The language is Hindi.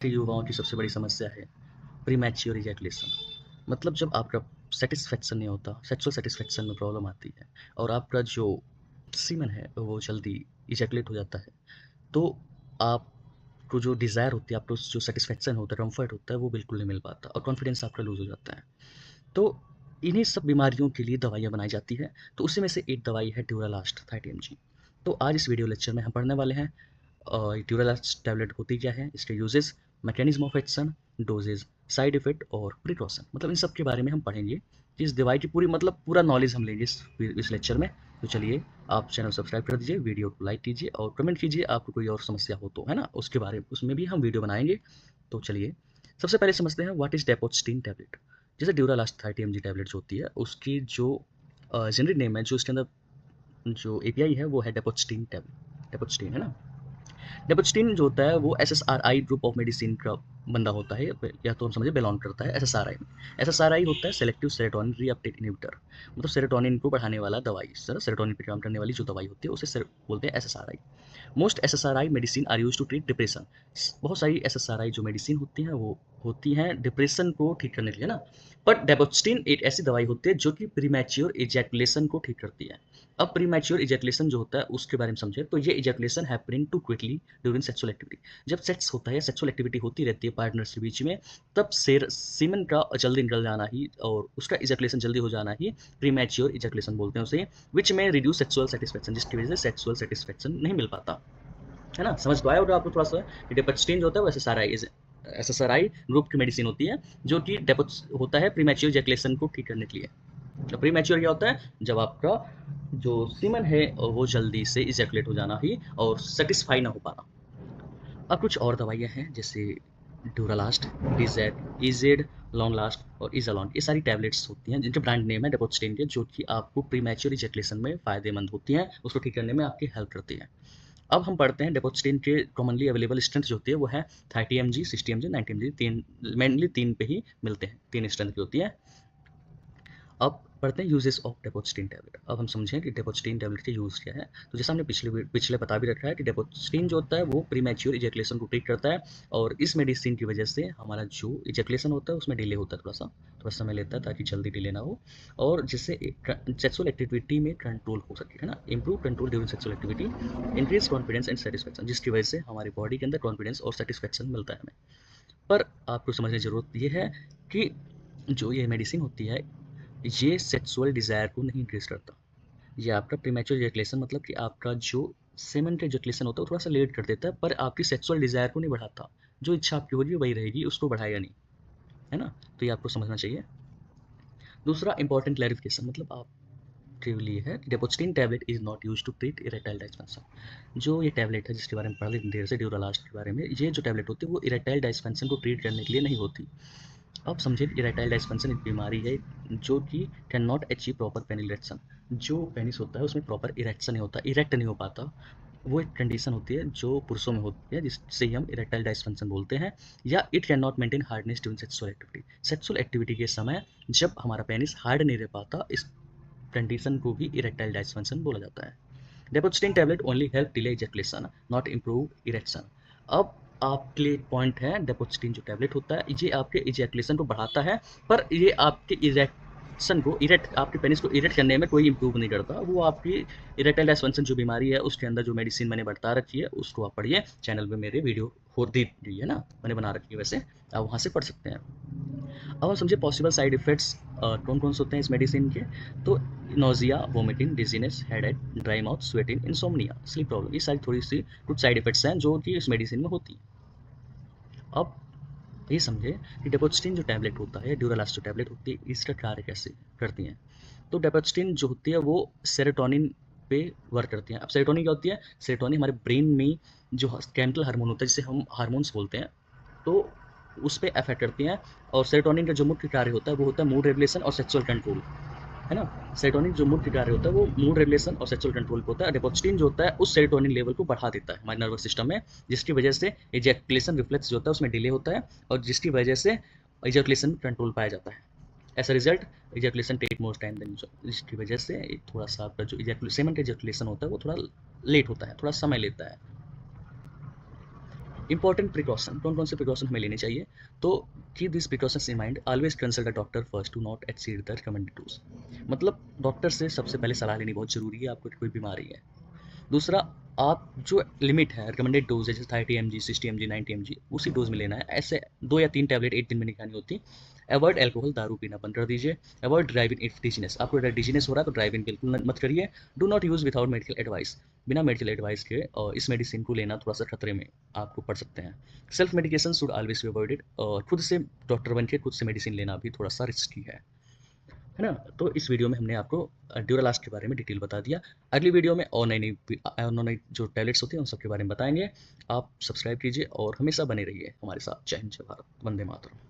युवाओं की सबसे बड़ी समस्या है प्रीमैच्योर इजैकुलेशन। मतलब जब आपका सेटिस्फेक्शन नहीं होता, सेक्सुअल सेटिस्फेक्शन में प्रॉब्लम आती है और आपका जो सीमन है वो जल्दी इजैकुलेट हो जाता है, तो आपको जो डिज़ायर होती है, आपको जो सेटिस्फेक्शन होता है, कम्फर्ट होता है, वो बिल्कुल नहीं मिल पाता और कॉन्फिडेंस आपका लूज़ हो जाता है। तो इन्हीं सब बीमारियों के लिए दवाइयाँ बनाई जाती हैं। तो उसी में से एक दवाई है ड्यूरालास्ट 30 mg। तो आज इस वीडियो लेक्चर में हम पढ़ने वाले हैं ड्यूरालास्ट टैबलेट होती क्या है, इसके uses, mechanism of action, doses, side effect और प्रिकॉशन, मतलब इन सब के बारे में हम पढ़ेंगे कि इस दवाई की पूरी मतलब पूरा नॉलेज हम लेंगे इस लेक्चर में। तो चलिए, आप चैनल सब्सक्राइब कर दीजिए, वीडियो को लाइक कीजिए और कमेंट कीजिए आपको कोई और समस्या हो तो, है ना, उसके बारे में उसमें भी हम वीडियो बनाएंगे। तो चलिए, सबसे पहले समझते हैं व्हाट इज डेपोस्टीन टैबलेट। जैसे ड्यूरालास्ट 30 mg टैबलेट जो होती है, उसकी जो जेनरिक नेम है, जो इसके अंदर जो एपीआई है वो है डेपोस्टीन टैबलेट, डेपोस्टीन, है ना। डेपोस्टीन जो होता है वो एसएसआरआई ग्रुप ऑफ मेडिसिन का बंदा होता है, या तो हम समझे बिलोंग करता है एसएसआरआई में। एसएसआरआई होता है सेलेक्टिव सेरोटोनिन रीअपटेक इनहिबिटर, मतलब सेरोटोनिन को बढ़ाने वाला दवाई, सर सेरोटोनिन पे काम करने वाली जो दवाई होती है उसे बोलते हैं SSRI. Most SSRI medicine are use to treat depression. बहुत सारी एसएसआरआई जो मेडिसिन होती हैं वो होती हैं डिप्रेशन को ठीक करने के लिए ना। बट डेपोस्टीन एक ऐसी दवाई होती है जो कि प्रीमैच्योर इजैकुलेशन को ठीक करती है। अब प्रीमैच्योर इजैकुलेशन जो होता है उसके बारे में समझे, तो ये ejaculation happening too quickly during sexual activity. जब सेक्स होता है, सेक्सुअल एक्टिविटी होती रहती है पार्टनर्स के बीच में, तब सीमन का जल्दी निकल जाना ही और उसका इजैकुलेशन जल्दी हो जाना ही प्रीमैच्योर इजैकुलेशन बोलते हैं उसे, विच में रिड्यूस सेक्सुअल सेटिस्फेक्शन, जिसकी वजह से सेक्सुअल सेटिस्फेक्शन नहीं मिल पाता, है ना। समझ तो आया होगा आपको थोड़ा सा। डेपोस्टीन जो होता है वो एसएसआरआई ग्रुप की मेडिसिन होती है जो कि डेपोस होता है प्रीमैच्योर इजैकुलेशन को ठीक करने के लिए। तो प्रीमैच्योर क्या होता है, जब आपका जो सीमन है वो जल्दी से इजैकुलेट हो जाना ही और सेटिस्फाई ना हो पाना। अब कुछ और दवाइयाँ हैं जैसे ड्यूरालास्ट, डीजेड, इजेड, लॉन्ग लास्ट और इजालॉन। ये सारी टैबलेट्स होती हैं जिनके ब्रांड नेम है डेपोस्टीन के, जो कि आपको प्रीमैच्योर इजैकुलेशन में फ़ायदेमंद होती हैं, उसको ठीक करने में आपकी हेल्प करती हैं। अब हम पढ़ते हैं डेपोस्टीन के कॉमनली अवेलेबल स्ट्रेंथ जो होती है वो है 30 mg, 60 mg, 90 mg, तीन मेनली तीन पे ही मिलते हैं, तीन स्ट्रेंथ की होती है। अब पढ़ते हैं यूजेस ऑफ डेपोस्टीन टैबलेट। अब हम समझें कि डेपोस्टीन टैबलेट का यूज़ क्या है। तो जैसा हमने पिछले बता भी रखा है कि डेपोस्टीन जो होता है वो प्रीमैच्योर इजैकुलेशन को ट्रीट करता है और इस मेडिसिन की वजह से हमारा जो इजैकुलेशन होता है उसमें डिले होता है, थोड़ा समय लेता है ताकि जल्दी डिले ना हो, और जिससे सेक्सुअल एक्टिविटी में कंट्रोल हो सके, है ना। Improve control during sexual activity, increase confidence and satisfaction, जिसकी वजह से हमारी बॉडी के अंदर कॉन्फिडेंस और सेटिस्फेक्शन मिलता है हमें। पर आपको समझने की ज़रूरत ये है कि जो ये मेडिसिन होती है ये सेक्सुअल डिज़ायर को नहीं इंक्रीज करता। ये आपका प्रीमैच्योर इजैकुलेशन, मतलब कि आपका जो सेमन का इजैकुलेशन होता है वो थोड़ा सा लेट कर देता है, पर आपकी सेक्सुअल डिज़ायर को नहीं बढ़ाता। जो इच्छा आपकी होगी वही रहेगी, उसको बढ़ाएगा नहीं, है ना। तो ये आपको समझना चाहिए। दूसरा इंपॉर्टेंट क्लैरिफिकेशन, मतलब आपके लिए है, डेपोस्टीन tablet is not use to treat erectile dysfunction. जो ये टैबलेट है जिसके बारे में पढ़ रहे देर से, ड्यूरालास्ट के बारे में, ये जो टैबलेट होती है वो इरेक्टाइल डिस्फंक्शन को ट्रीट करने के लिए नहीं होती। अब समझिए, इरेक्टाइल डिस्फंक्शन एक बीमारी है जो कि can not achieve proper penis erection. जो पेनिस होता है उसमें प्रॉपर इरेक्शन नहीं होता, इरेक्ट नहीं हो पाता। वो एक कंडीशन होती है जो पुरुषों में होती है जिससे हम इरेक्टाइल डिस्फंक्शन बोलते हैं। या it can not maintain hardness during sexual activity, sexual activity के समय जब हमारा पेनिस हार्ड नहीं रह पाता, इस कंडीशन को भी इरेक्टाइल डिस्फंक्शन बोला जाता है। डेपोस्टीन tablet only help delay ejaculation, not improve erection. अब आपके लिए पॉइंट है, डेपोस्टीन जो टैबलेट होता है ये आपके इजैकुलेशन को बढ़ाता है, पर ये आपके इरेक्शन को आपके पेनिस को इरेक्ट करने में कोई इंप्रूव नहीं करता। वो आपकी इरेक्टाइल डिस्फंक्शन जो बीमारी है उसके अंदर जो मेडिसिन मैंने बता रखी है उसको आप पढ़िए, चैनल पे मेरे वीडियो हो दी है ना, मैंने बना रखी है, वैसे आप वहाँ से पढ़ सकते हैं। अब हम समझे पॉसिबल साइड इफेक्ट्स कौन कौन से होते हैं इस मेडिसिन के। तो nausea, vomiting, dizziness, headache, dry mouth, sweating, insomnia, sleep problem, ये सारी थोड़ी सी कुछ साइड इफेक्ट्स हैं जो कि इस मेडिसिन में होती हैं। अब ये समझे कि डेपोस्टीन जो टैबलेट होता है, ड्यूरालास्ट जो टैबलेट होती है, इसका कार्य कैसे करती हैं। तो डेपोस्टीन जो होती है वो सेरोटोनिन पे वर्क करती हैं। अब सेरोटोनिन क्या होती है, सेरोटोनिन हमारे ब्रेन में जो केमिकल हार्मोन होता है जिसे हम हार्मोन्स बोलते हैं, तो उस पे अफेक्ट करती हैं। और सेरोटोनिन का जो मुख्य कार्य होता है वो होता है मूड रेगुलेशन और सेक्सुअल कंट्रोल, है ना। सेरोटोनिन जो मुख्य कार्य होता है वो मूड रेगुलेशन और सेक्सुअल कंट्रोल पे होता है। डेपोस्टीन जो होता है उस सेरोटोनिन लेवल को बढ़ा देता है हमारे नर्वस सिस्टम में, जिसकी वजह से इजैकुलेशन रिफ्लेक्स जो होता है उसमें डिले होता है और जिसकी वजह से इजैकुलेशन कंट्रोल पाया जाता है। As a result ejaculation take more time than usual, जिसकी वजह से थोड़ा सा आपका जो सेमन का इजैकुलेशन होता है वो थोड़ा लेट होता है, थोड़ा समय लेता है। इंपॉर्टेंट प्रिकॉशन, कौन कौन से प्रिकॉशन हमें लेने चाहिए, तो keep this precautions in mind, always consult the doctor first to not exceed the recommended dose. मतलब डॉक्टर से सबसे पहले सलाह लेनी बहुत जरूरी है आपको कोई बीमारी है। दूसरा, आप जो लिमिट है रिकमेंडेड डोज है, जैसे 30 mg 60 mg 90 mg, उसी डोज में लेना है। ऐसे 2 या 3 टैबलेट एक दिन में नहीं खानी होती। अवॉइड एल्कोहल, दारू पीना बंद कर दीजिए। अवॉइड ड्राइविंग इफ डिजीनेस, आपको अगर डिजीनेस हो रहा है तो ड्राइविंग बिल्कुल मत करिए। Do not use without medical advice, बिना मेडिकल एडवाइस के इस मेडिसिन को लेना थोड़ा सा खतरे में आपको पड़ सकते हैं। Self medication should always be avoided, और खुद से डॉक्टर बन के खुद से मेडिसिन लेना भी थोड़ा सा रिस्की है ना। तो इस वीडियो में हमने आपको ड्यूरालास्ट के बारे में डिटेल बता दिया। अगली वीडियो में और नई नई जो टैबलेट्स होती हैं उन सब के बारे में बताएंगे। आप सब्सक्राइब कीजिए और हमेशा बने रहिए हमारे साथ। जय हिंद, जय भारत, वंदे मातरम।